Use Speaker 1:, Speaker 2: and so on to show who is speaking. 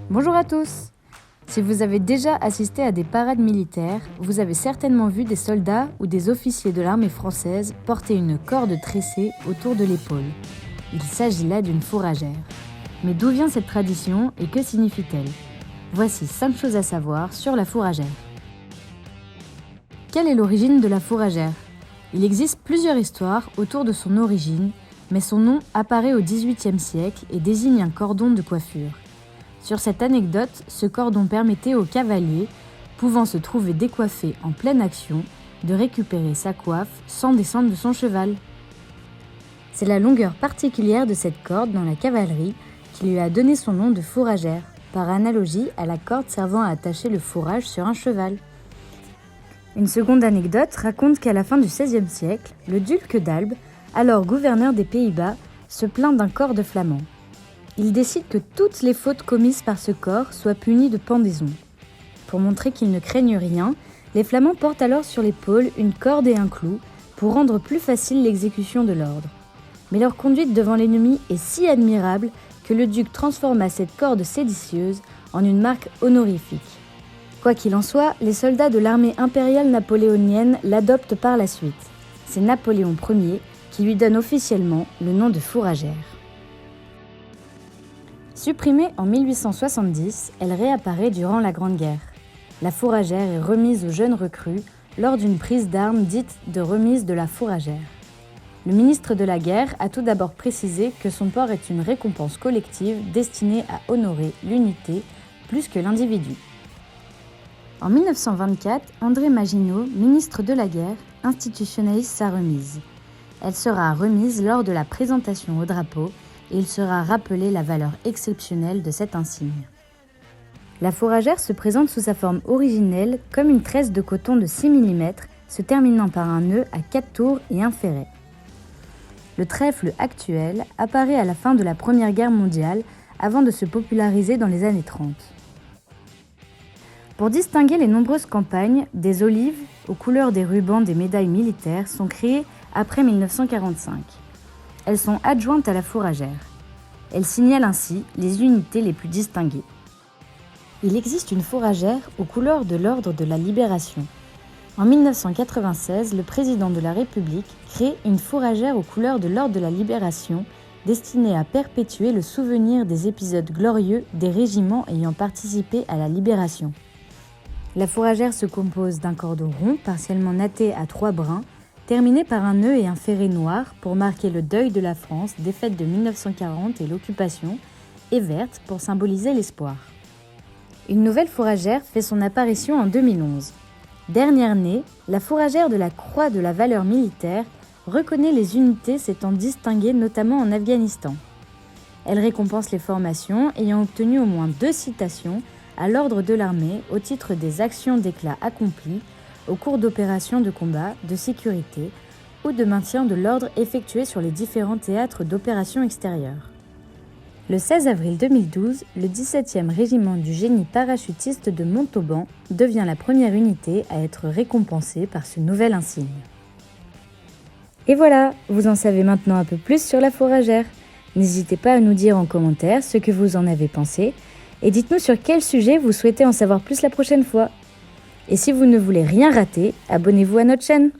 Speaker 1: Bonjour à tous! Si vous avez déjà assisté à des parades militaires, vous avez certainement vu des soldats ou des officiers de l'armée française porter une corde tressée autour de l'épaule. Il s'agit là d'une fourragère. Mais d'où vient cette tradition et que signifie-t-elle? Voici 5 choses à savoir sur la fourragère. Quelle est l'origine de la fourragère? Il existe plusieurs histoires autour de son origine, mais son nom apparaît au XVIIIe siècle et désigne un cordon de coiffure. Sur cette anecdote, ce cordon permettait aux cavaliers, pouvant se trouver décoiffés en pleine action, de récupérer sa coiffe sans descendre de son cheval. C'est la longueur particulière de cette corde dans la cavalerie qui lui a donné son nom de fourragère, par analogie à la corde servant à attacher le fourrage sur un cheval. Une seconde anecdote raconte qu'à la fin du XVIe siècle, le duc d'Albe, alors gouverneur des Pays-Bas, se plaint d'un corps de flamand. Il décide que toutes les fautes commises par ce corps soient punies de pendaison. Pour montrer qu'ils ne craignent rien, les Flamands portent alors sur l'épaule une corde et un clou pour rendre plus facile l'exécution de l'ordre. Mais leur conduite devant l'ennemi est si admirable que le duc transforma cette corde séditieuse en une marque honorifique. Quoi qu'il en soit, les soldats de l'armée impériale napoléonienne l'adoptent par la suite. C'est Napoléon Ier qui lui donne officiellement le nom de fourragère. Supprimée en 1870, elle réapparaît durant la Grande Guerre. La fourragère est remise aux jeunes recrues lors d'une prise d'armes dite de remise de la fourragère. Le ministre de la Guerre a tout d'abord précisé que son port est une récompense collective destinée à honorer l'unité plus que l'individu. En 1924, André Maginot, ministre de la Guerre, institutionnalise sa remise. Elle sera remise lors de la présentation au drapeau et il sera rappelé la valeur exceptionnelle de cet insigne. La fourragère se présente sous sa forme originelle comme une tresse de coton de 6 mm se terminant par un nœud à 4 tours et un ferret. Le trèfle actuel apparaît à la fin de la Première Guerre mondiale avant de se populariser dans les années 30. Pour distinguer les nombreuses campagnes, des olives aux couleurs des rubans des médailles militaires sont créées après 1945. Elles sont adjointes à la fourragère. Elles signalent ainsi les unités les plus distinguées. Il existe une fourragère aux couleurs de l'Ordre de la Libération. En 1996, le président de la République crée une fourragère aux couleurs de l'Ordre de la Libération destinée à perpétuer le souvenir des épisodes glorieux des régiments ayant participé à la libération. La fourragère se compose d'un cordon rond partiellement natté à 3 brins, terminé par un nœud et un ferret noir pour marquer le deuil de la France des fêtes de 1940 et l'occupation, et verte pour symboliser l'espoir. Une nouvelle fourragère fait son apparition en 2011. Dernière née, la fourragère de la Croix de la valeur militaire reconnaît les unités s'étant distinguées notamment en Afghanistan. Elle récompense les formations ayant obtenu au moins 2 citations à l'ordre de l'armée au titre des actions d'éclat accomplies au cours d'opérations de combat, de sécurité ou de maintien de l'ordre effectués sur les différents théâtres d'opérations extérieures. Le 16 avril 2012, le 17e régiment du génie parachutiste de Montauban devient la première unité à être récompensée par ce nouvel insigne. Et voilà, vous en savez maintenant un peu plus sur la fourragère. N'hésitez pas à nous dire en commentaire ce que vous en avez pensé et dites-nous sur quel sujet vous souhaitez en savoir plus la prochaine fois. Et si vous ne voulez rien rater, abonnez-vous à notre chaîne.